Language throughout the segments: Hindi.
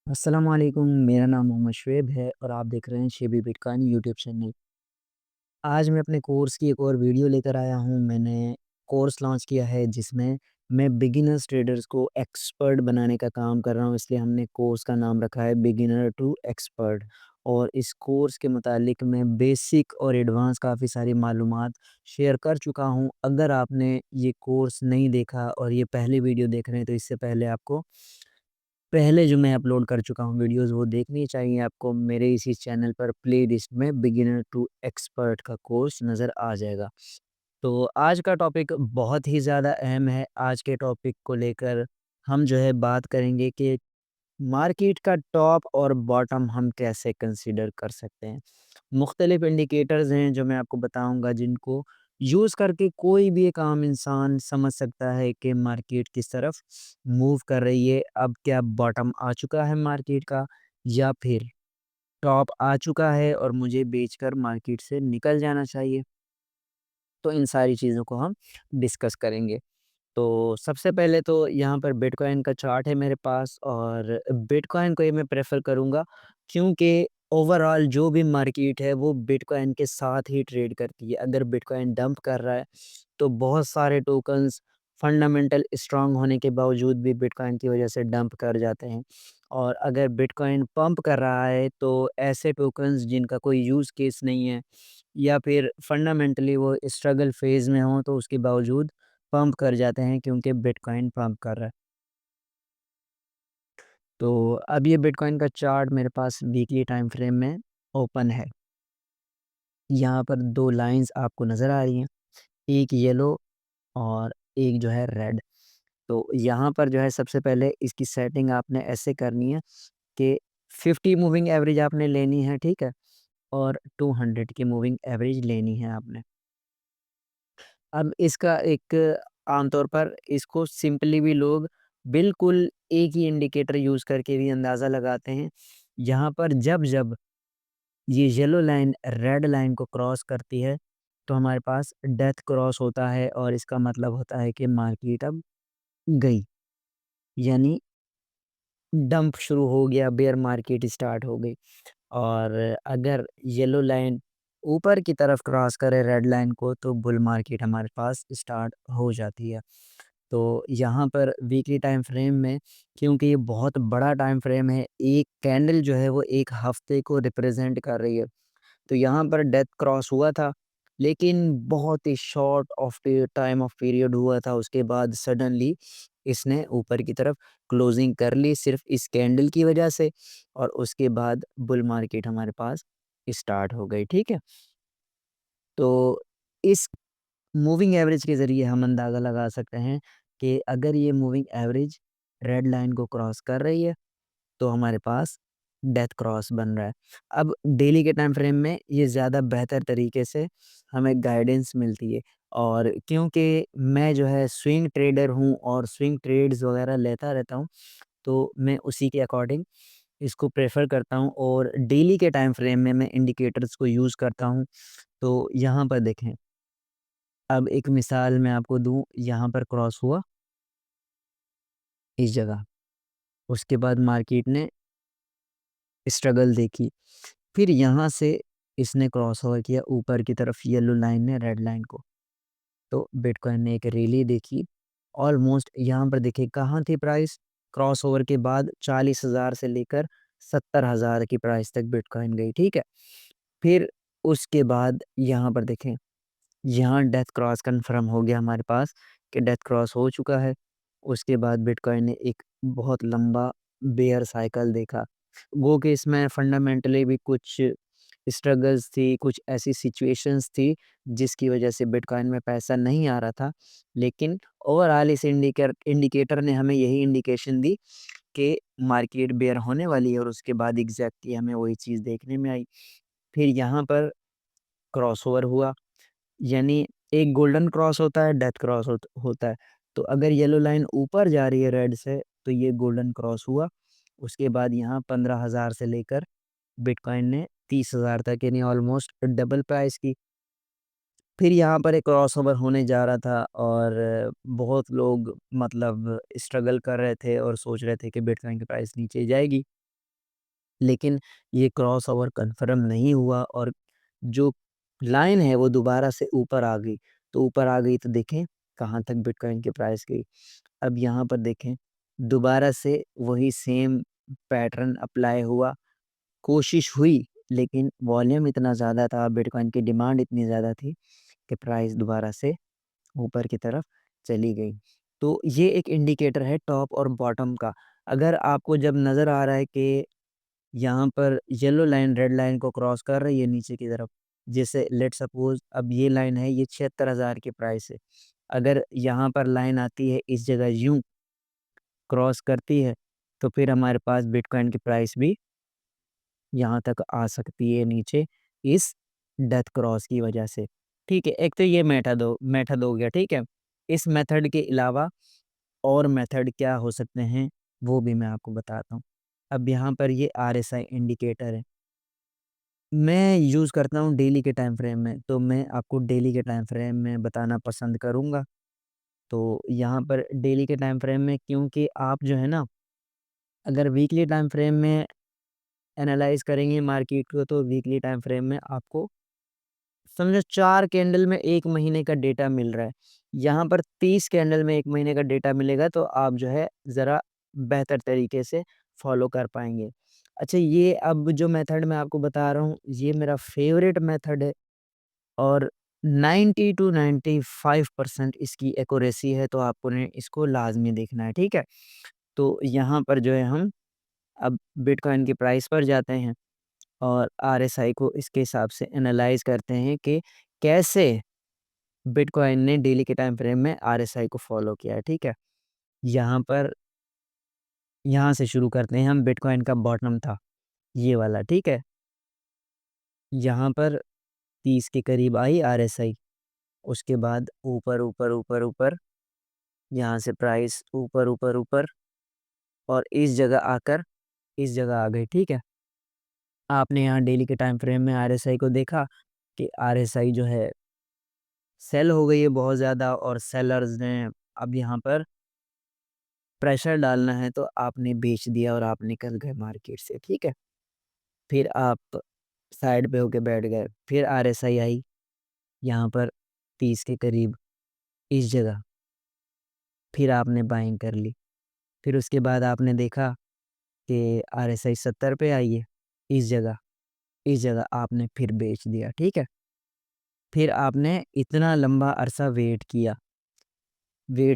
अस्सलाम वालेकुम, मेरा नाम मोहम्मद शुएब है और आप देख रहे हैं शेबी बिटकॉइन यूट्यूब चैनल। आज मैं अपने कोर्स की एक और वीडियो लेकर आया हूँ। मैंने कोर्स लॉन्च किया है जिसमें मैं बिगिनर्स ट्रेडर्स को एक्सपर्ट बनाने का काम कर रहा हूँ, इसलिए हमने कोर्स का नाम रखा है बिगिनर टू एक्सपर्ट। और इस कोर्स के मुतालिक मैं बेसिक और एडवांस काफ़ी सारी मालूमात शेयर कर चुका हूँ। अगर आपने ये कोर्स नहीं देखा और ये पहली वीडियो देख रहे हैं तो इससे पहले आपको पहले जो मैं अपलोड कर चुका हूँ वीडियोज़ वो देखनी चाहिए आपको। मेरे इसी चैनल पर प्लेलिस्ट में बिगिनर टू एक्सपर्ट का कोर्स नज़र आ जाएगा। तो आज का टॉपिक बहुत ही ज़्यादा अहम है। आज के टॉपिक को लेकर हम जो है बात करेंगे कि मार्केट का टॉप और बॉटम हम कैसे कंसीडर कर सकते हैं। मुख्तलिफ इंडिकेटर्स हैं जो मैं आपको बताऊँगा जिनको यूज़ करके कोई भी एक आम इंसान समझ सकता है कि मार्केट किस तरफ मूव कर रही है। अब क्या बॉटम आ चुका है मार्केट का या फिर टॉप आ चुका है और मुझे बेचकर मार्केट से निकल जाना चाहिए। तो इन सारी चीज़ों को हम डिस्कस करेंगे। तो सबसे पहले तो यहाँ पर बिटकॉइन का चार्ट है मेरे पास और बिटकॉइन को ही मैं प्रेफ़र करूँगा क्योंकि ओवरऑल जो भी मार्केट है वो बिटकॉइन के साथ ही ट्रेड करती है। अगर बिटकॉइन डंप कर रहा है तो बहुत सारे टोकन्स फंडामेंटल स्ट्रांग होने के बावजूद भी बिटकॉइन की वजह से डंप कर जाते हैं। और अगर बिटकॉइन पंप कर रहा है तो ऐसे टोकन्स जिनका कोई यूज़ केस नहीं है या फिर फंडामेंटली वो स्ट्रगल फेज़ में हों तो उसके बावजूद पंप कर जाते हैं क्योंकि बिटकॉइन पंप कर रहा है। तो अब ये बिटकॉइन का चार्ट मेरे पास वीकली टाइम फ्रेम में ओपन है। यहाँ पर 2 लाइन्स आपको नज़र आ रही हैं, एक येलो और एक जो है रेड। तो यहाँ पर जो है सबसे पहले इसकी सेटिंग आपने ऐसे करनी है कि 50 मूविंग एवरेज आपने लेनी है, ठीक है? और 200 की मूविंग एवरेज लेनी है आपने। अब इसका एक आमतौर पर इसको सिंपली भी लोग बिल्कुल एक ही इंडिकेटर यूज़ करके भी अंदाज़ा लगाते हैं। यहाँ पर जब-जब ये येलो लाइन रेड लाइन को क्रॉस करती है, तो हमारे पास डेथ क्रॉस होता है और इसका मतलब होता है कि मार्केट अब गई। यानी डंप शुरू हो गया, बेयर मार्केट स्टार्ट हो गई। और अगर येलो लाइन ऊपर की तरफ क्रॉस करे रेड लाइन को तो बुल मार्केट हमारे पास स्टार्ट हो जाती है। तो यहाँ पर वीकली टाइम फ्रेम में क्योंकि ये बहुत बड़ा टाइम फ्रेम है, एक कैंडल जो है वो 1 हफ्ते को रिप्रेज़ेंट कर रही है। तो यहाँ पर डेथ क्रॉस हुआ था, लेकिन बहुत ही short of time of period हुआ था, उसके बाद सडनली इसने ऊपर की तरफ क्लोजिंग कर ली सिर्फ़ इस कैंडल की वजह से और उसके बाद बुल मार्केट हमारे पास स्टार्ट हो गई, ठीक है? तो इस मूविंग एवरेज के ज़रिए हम अंदाज़ा लगा सकते हैं कि अगर ये मूविंग एवरेज रेड लाइन को क्रॉस कर रही है तो हमारे पास डेथ क्रॉस बन रहा है। अब डेली के टाइम फ्रेम में ये ज़्यादा बेहतर तरीके से हमें गाइडेंस मिलती है और क्योंकि मैं जो है स्विंग ट्रेडर हूँ और स्विंग ट्रेड्स वगैरह लेता रहता हूँ, तो मैं उसी के अकॉर्डिंग इसको प्रेफ़र करता हूँ और डेली के टाइम फ्रेम में मैं इंडिकेटर्स को यूज़ करता हूँ। तो यहाँ पर देखें, अब एक मिसाल मैं आपको दूँ, यहाँ पर क्रॉस हुआ इस जगह, उसके बाद मार्केट ने स्ट्रगल देखी। फिर यहाँ से इसने क्रॉसओवर किया ऊपर की तरफ येलो लाइन ने रेड लाइन को। तो बिटकॉइन ने एक रैली देखी। ऑलमोस्ट यहाँ पर देखिए कहाँ थी प्राइस? क्रॉसओवर के बाद 40,000 से लेकर 70,000 की प्राइस तक बिटकॉइन गई, ठीक है? फिर उसके बाद यहाँ पर देखें, यहाँ डेथ क्रॉस कन्फर्म हो गया हमारे पास कि डेथ क्रॉस हो चुका है। उसके बाद बिटकॉइन ने एक बहुत लंबा बेयर साइकिल देखा। वो कि इसमें फंडामेंटली भी कुछ स्ट्रगल्स थी, कुछ ऐसी सिचुएशंस थी जिसकी वजह से बिटकॉइन में पैसा नहीं आ रहा था। लेकिन ओवरऑल इस इंडिकेटर ने हमें यही इंडिकेशन दी कि मार्केट बेयर होने वाली है और उसके बाद एग्ज़ैक्टली हमें वही चीज़ देखने में आई। फिर यहाँ पर क्रॉसओवर हुआ, यानी एक गोल्डन क्रॉस होता है, डेथ क्रॉस होता है। तो अगर येलो लाइन ऊपर जा रही है रेड से, तो ये गोल्डन क्रॉस हुआ। उसके बाद यहाँ 15,000 से लेकर बिटकॉइन ने 30,000 तक यानी ऑलमोस्ट डबल प्राइस की। फिर यहाँ पर एक क्रॉसओवर होने जा रहा था और बहुत लोग मतलब स्ट्रगल कर रहे थे और सोच रहे थे कि बिटकॉइन की प्राइस नीचे जाएगी। लेकिन ये क्रॉसओवर कन्फर्म नहीं हुआ और जो लाइन है वो दोबारा से ऊपर आ गई। तो ऊपर आ गई तो देखें कहाँ तक बिटकॉइन की प्राइस गई। अब यहाँ पर देखें दोबारा से वही सेम पैटर्न अप्लाई हुआ, कोशिश हुई लेकिन वॉल्यूम इतना ज़्यादा था, बिटकॉइन की डिमांड इतनी ज़्यादा थी कि प्राइस दोबारा से ऊपर की तरफ चली गई। तो ये एक इंडिकेटर है टॉप और बॉटम का। अगर आपको जब नज़र आ रहा है कि यहाँ पर येलो लाइन रेड लाइन को क्रॉस कर रही है नीचे की तरफ, जैसे लेट्स सपोज़ अब ये लाइन है, ये 76,000 की प्राइस है। अगर यहाँ पर लाइन आती है इस जगह यूँ क्रॉस करती है, तो फिर हमारे पास बिटकॉइन की प्राइस भी यहाँ तक आ सकती है नीचे इस डेथ क्रॉस की वजह से। ठीक है, एक तो ये मेथड हो गया, ठीक है? इस मेथड के अलावा और मेथड क्या हो सकते हैं, वो भी मैं आपको बताता हूँ। अब यहाँ पर ये आरएसआई इंडिकेटर है। मैं यूज़ करता हूँ डेली के टाइम फ्रेम में, तो मैं आपको डेली के टाइम फ्रेम में बताना पसंद करूँगा। तो यहाँ पर डेली के टाइम फ्रेम में क्योंकि आप जो है ना, अगर वीकली टाइम फ्रेम में एनालाइज़ करेंगे मार्केट को तो वीकली टाइम फ्रेम में आपको समझो 4 कैंडल में 1 महीने का डेटा मिल रहा है। यहाँ पर 30 कैंडल में 1 महीने का डेटा मिलेगा तो आप जो है ज़रा बेहतर तरीके से फ़ॉलो कर पाएँगे। अच्छा ये अब जो मेथड मैं आपको बता रहा हूँ ये मेरा फ़ेवरेट मेथड है और 90 टू 95% इसकी एक्यूरेसी है तो आपको ने इसको लाज़मी देखना है, ठीक है? तो यहाँ पर जो है हम अब बिटकॉइन की प्राइस पर जाते हैं और आरएसआई को इसके हिसाब से एनालाइज़ करते हैं कि कैसे बिटकॉइन ने डेली के टाइम फ्रेम में आरएसआई को फ़ॉलो किया है, ठीक है? यहाँ पर यहाँ से शुरू करते हैं हम बिटकॉइन का बॉटम था, ये वाला, ठीक है? यहाँ पर 30 के करीब आई आरएसआई, उसके बाद ऊपर, ऊपर, ऊपर, ऊपर, यहाँ से प्राइस ऊपर, ऊपर, ऊपर और इस जगह आकर इस जगह आ गई, ठीक है? आपने यहाँ डेली के टाइम फ्रेम में आरएसआई को देखा कि आरएसआई जो है सेल हो गई है बहुत ज़्यादा और सेलर्स ने अब यहाँ पर प्रेशर डालना है तो आपने बेच दिया और आप निकल गए मार्केट से, ठीक है? फिर आप साइड पे होके बैठ गए, फिर आरएसआई आई यहाँ पर 30 के करीब इस जगह, फिर आपने बाइंग कर ली। फिर उसके बाद आपने देखा कि आरएसआई 70 पे आई है, इस जगह आपने फिर बेच दिया, ठीक है? फिर आपने इतना लंबा अरसा वेट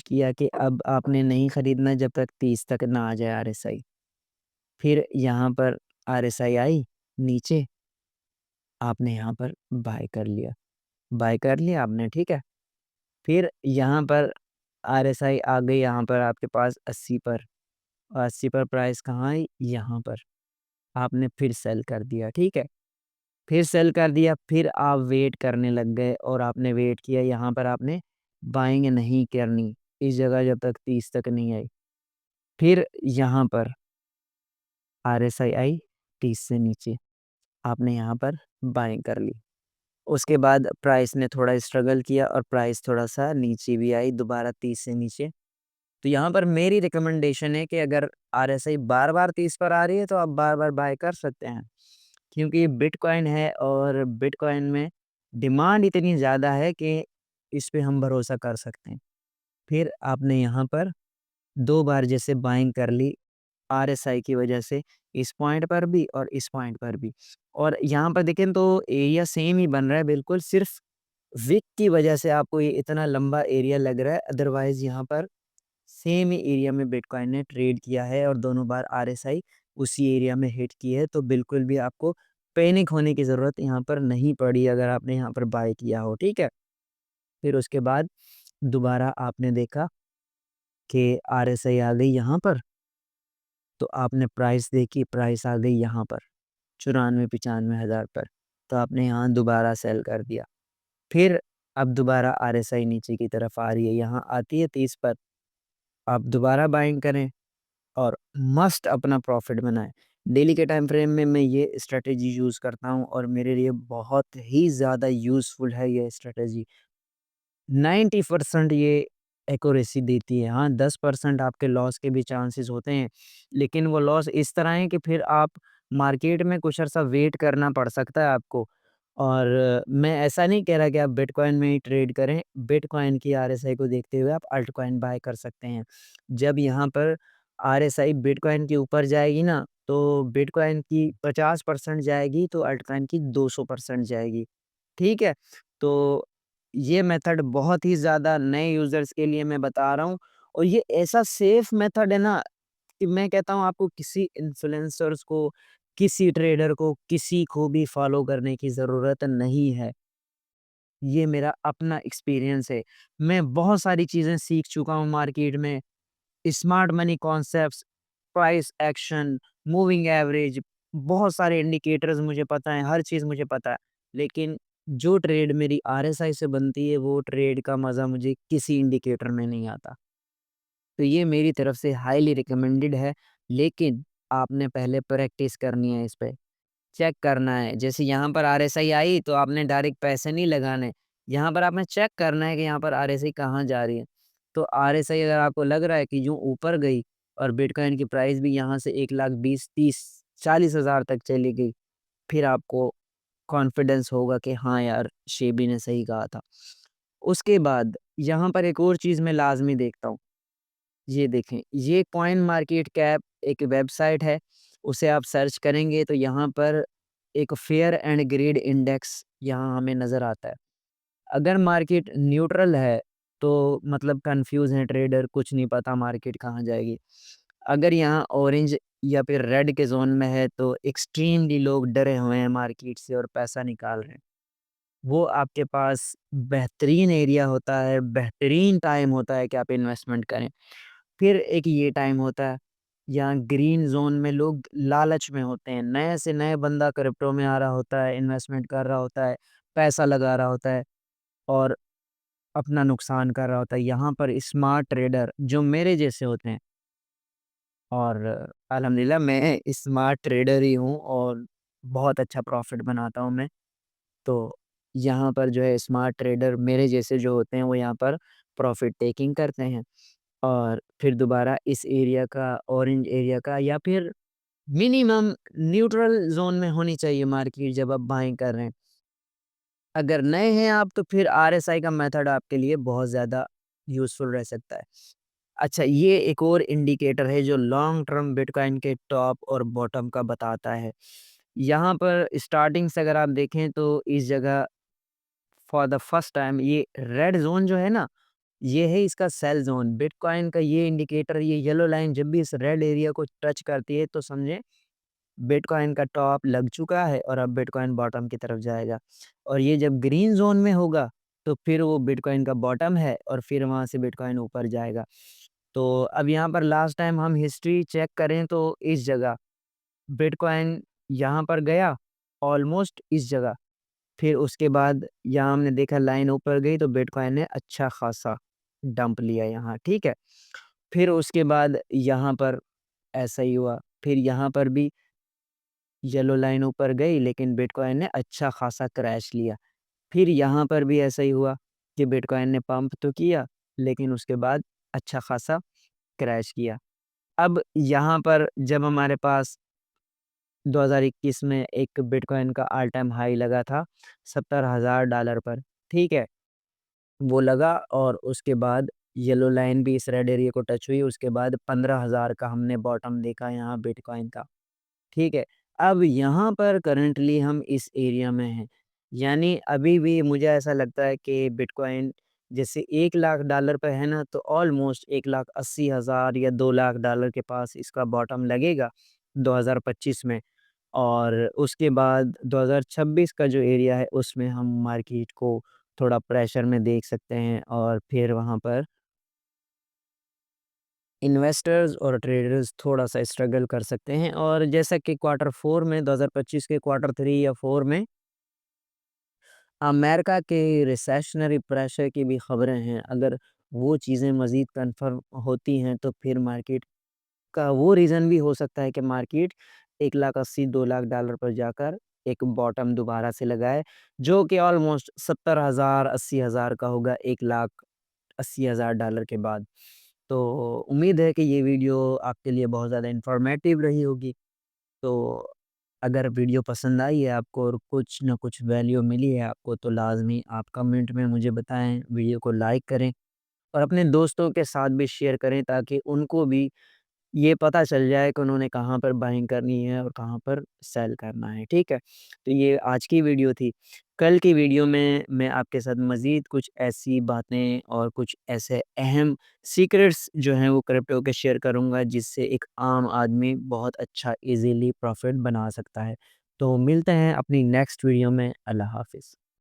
किया कि अब आपने नहीं खरीदना जब तक 30 तक ना आ जाए आरएसआई। फिर यहाँ पर आरएसआई आई नीचे, आपने यहाँ पर बाय कर लिया आपने, ठीक है? फिर यहाँ पर आरएसआई आ गई यहाँ पर आपके पास 80 पर और 80 पर प्राइस कहाँ आई? यहाँ पर। आपने फिर सेल कर दिया, ठीक है? फिर सेल कर दिया, फिर आप वेट करने लग गए और आपने वेट किया यहाँ पर आपने बाइंग नहीं करनी, इस जगह जब तक 30 तक नहीं आई। फिर यहाँ पर आरएसआई आई 30 से नीचे, आपने यहाँ पर बाइंग कर ली। उसके बाद प्राइस ने थोड़ा स्ट्रगल किया और प्राइस थोड़ा-सा नीचे भी आई दोबारा 30 से नीचे। तो यहाँ पर मेरी रिकमेंडेशन है कि अगर आरएसआई बार-बार 30 पर आ रही है तो आप बार-बार बाय कर सकते हैं। क्योंकि ये बिटकॉइन है और बिटकॉइन में डिमांड इतनी ज़्यादा है कि इस पे हम भरोसा कर सकते हैं। फिर आपने यहाँ पर 2 बार जैसे बाइंग कर ली आरएसआई की वजह से इस पॉइंट पर भी और इस पॉइंट पर भी। और यहाँ पर देखें तो एरिया सेम ही बन रहा है बिल्कुल, सिर्फ़ विक की वजह से आपको ये इतना लंबा एरिया लग रहा है, अदरवाइज़ यहाँ पर सेम ही एरिया में बिटकॉइन ने ट्रेड किया है और दोनों बार आरएसआई उसी एरिया में हिट की है, तो बिल्कुल भी आपको पैनिक होने की ज़रूरत यहाँ पर नहीं पड़ी अगर आपने यहाँ पर बाय किया हो, ठीक है? फिर उसके बाद दोबारा आपने देखा कि आरएसआई आ गई यहाँ पर, तो आपने प्राइस देखी, प्राइस आ गई यहाँ पर 94-95 हज़ार पर, तो आपने यहाँ दोबारा सेल कर दिया। फिर अब दोबारा आरएसआई नीचे की तरफ आ रही है, यहाँ आती है 30 पर, आप दोबारा बाइंग करें और मस्ट अपना प्रॉफ़िट बनाएँ। डेली के टाइम फ्रेम में मैं ये स्ट्रैटेजी यूज़ करता हूँ और मेरे लिए बहुत ही ज़्यादा यूज़फुल है ये स्ट्रैटेजी। 90% ये एक्यूरेसी देती है। हाँ, 10% आपके लॉस के भी चांसेस होते हैं, लेकिन वो लॉस इस तरह है कि फिर आप मार्केट में कुछ अर्सा वेट करना पड़ सकता है आपको। और मैं ऐसा नहीं कह रहा कि आप बिटकॉइन में ही ट्रेड करें, बिटकॉइन की आरएसआई को देखते हुए आप अल्टकॉइन बाय कर सकते हैं। जब यहाँ पर आरएसआई बिटकॉइन के ऊपर जाएगी ना, तो बिटकॉइन की 50% जाएगी, तो अल्टकॉइन की 200% जाएगी, ठीक है? तो ये मेथड बहुत ही ज़्यादा नए यूज़र्स के लिए मैं बता रहा हूँ, और ये ऐसा सेफ मेथड है ना कि मैं कहता हूँ आपको किसी इन्फ्लुएंसर्स को, किसी ट्रेडर को, किसी को भी फॉलो करने की ज़रूरत नहीं है। ये मेरा अपना एक्सपीरियंस है। मैं बहुत सारी चीज़ें सीख चुका हूँ मार्केट में, smart money concepts, price action, moving average, बहुत सारे इंडिकेटर्स मुझे पता है, हर चीज़ मुझे पता है। लेकिन जो ट्रेड मेरी आरएसआई से बनती है, वो ट्रेड का मज़ा मुझे किसी इंडिकेटर में नहीं आता। तो ये मेरी तरफ से हाइली रिकमेंडेड है, लेकिन आपने पहले प्रैक्टिस करनी है इस पे, चेक करना है। जैसे यहाँ पर आरएसआई आई तो आपने डायरेक्ट पैसे नहीं लगाने, यहाँ पर आपने चेक करना है कि यहाँ पर आरएसआई कहाँ जा रही है। तो आरएसआई अगर आपको लग रहा है कि यूँ ऊपर गई और बिटकॉइन की प्राइस भी यहाँ से 1,20,000, 30, 40 हज़ार तक चली गई, फिर आपको कॉन्फिडेंस होगा कि हाँ यार, शेबी ने सही कहा था। उसके बाद यहाँ पर एक और चीज़ मैं लाज़मी देखता हूँ। ये देखें, ये कॉइन मार्केट कैप एक वेबसाइट है, उसे आप सर्च करेंगे तो यहाँ पर एक फेयर एंड ग्रीड इंडेक्स यहाँ हमें नज़र आता है। अगर मार्केट न्यूट्रल है, तो मतलब कन्फ्यूज़ हैं ट्रेडर, कुछ नहीं पता मार्केट कहाँ जाएगी। अगर यहाँ ऑरेंज या फिर रेड के ज़ोन में है, तो एक्सट्रीमली लोग डरे हुए हैं मार्केट से और पैसा निकाल रहे हैं। वो आपके पास बेहतरीन एरिया होता है, बेहतरीन टाइम होता है कि आप इन्वेस्टमेंट करें। फिर एक ये टाइम होता है, यहाँ ग्रीन ज़ोन में लोग लालच में होते हैं। नए से नए बंदा क्रिप्टो में आ रहा होता है, इन्वेस्टमेंट कर रहा होता है, पैसा लगा रहा होता है और अपना नुकसान कर रहा होता है। यहाँ पर स्मार्ट ट्रेडर जो मेरे जैसे होते हैं, और अल्हम्दुलिल्लाह मैं स्मार्ट ट्रेडर ही हूँ और बहुत अच्छा प्रॉफ़िट बनाता हूँ मैं। तो यहाँ पर जो है स्मार्ट ट्रेडर मेरे जैसे जो होते हैं, वो यहाँ पर प्रॉफ़िट टेकिंग करते हैं और फिर दोबारा इस एरिया का, ऑरेंज एरिया का, या फिर मिनिमम न्यूट्रल ज़ोन में होनी चाहिए मार्केट जब आप बाइंग कर रहे हैं। अगर नए हैं आप, तो फिर आरएसआई का मेथड आपके लिए बहुत ज़्यादा यूज़फुल रह सकता है। अच्छा, ये एक और इंडिकेटर है जो लॉन्ग टर्म बिटकॉइन के टॉप और बॉटम का बताता है। यहाँ पर स्टार्टिंग से अगर आप देखें, तो इस जगह फॉर द फर्स्ट टाइम ये रेड ज़ोन जो है ना, ये है इसका सेल ज़ोन। बिटकॉइन का ये इंडिकेटर, ये येलो लाइन जब भी इस रेड एरिया को टच करती है, तो समझें बिटकॉइन का टॉप लग चुका है और अब बिटकॉइन बॉटम की तरफ जाएगा। और ये जब ग्रीन ज़ोन में होगा, तो फिर वो बिटकॉइन का बॉटम है और फिर वहाँ से बिटकॉइन ऊपर जाएगा। तो अब यहाँ पर लास्ट टाइम हम हिस्ट्री चेक करें, तो इस जगह बिटकॉइन यहाँ पर गया, ऑलमोस्ट इस जगह। फिर उसके बाद यहाँ हमने देखा लाइन ऊपर गई, तो बिटकॉइन ने अच्छा खासा डंप लिया यहाँ, ठीक है? फिर उसके बाद यहाँ पर ऐसा ही हुआ। फिर यहाँ पर भी येलो लाइन ऊपर गई, लेकिन बिटकॉइन ने अच्छा खासा क्रैश लिया। फिर यहाँ पर भी ऐसा ही हुआ कि बिटकॉइन ने पंप तो किया, लेकिन उसके बाद अच्छा खासा क्रैश किया। अब यहाँ पर जब हमारे पास 2021 में एक बिटकॉइन का ऑल टाइम हाई लगा था $70,000 पर, ठीक है? वो लगा और उसके बाद येलो लाइन भी इस रेड एरिया को टच हुई, उसके बाद 15,000 का हमने बॉटम देखा यहाँ बिटकॉइन का, ठीक है? अब यहाँ पर करंटली हम इस एरिया में हैं, यानी अभी भी मुझे ऐसा लगता है कि बिटकॉइन जैसे $1,00,000 पे है ना, तो ऑलमोस्ट 1,80,000 या $2,00,000 के पास इसका बॉटम लगेगा 2025 में। और उसके बाद 2026 का जो एरिया है, उसमें हम मार्केट को थोड़ा प्रेशर में देख सकते हैं और फिर वहाँ पर इन्वेस्टर्स और ट्रेडर्स थोड़ा-सा स्ट्रगल कर सकते हैं। और जैसा कि क्वार्टर 4 में 2025 के क्वार्टर 3 या 4 में अमेरिका के रिसेशनरी प्रेशर की भी खबरें हैं। अगर वो चीज़ें मज़ीद कन्फर्म होती हैं, तो फिर मार्केट का वो रीज़न भी हो सकता है कि मार्केट 1,80,000 $2,00,000 पर जाकर एक बॉटम दोबारा से लगाए, जो कि ऑलमोस्ट 70,000 80,000 का होगा, $1,80,000 के बाद। तो उम्मीद है कि ये वीडियो आपके लिए बहुत ज़्यादा इन्फॉर्मेटिव रही होगी। तो अगर वीडियो पसंद आई है आपको और कुछ न कुछ वैल्यू मिली है आपको तो लाज़मी आप कमेंट में मुझे बताएँ, वीडियो को लाइक करें और अपने दोस्तों के साथ भी शेयर करें ताकि उनको भी ये पता चल जाए कि उन्होंने कहाँ पर बाइंग करनी है और कहाँ पर सेल करना है, ठीक है? तो ये आज की वीडियो थी। कल की वीडियो में मैं आपके साथ मज़ीद कुछ ऐसी बातें और कुछ ऐसे अहम सीक्रेट्स जो हैं वो क्रिप्टो के शेयर करूँगा जिससे एक आम आदमी बहुत अच्छा ईज़िली प्रॉफ़िट बना सकता है। तो मिलते हैं अपनी नेक्स्ट वीडियो में। अल्लाह हाफ़िज़।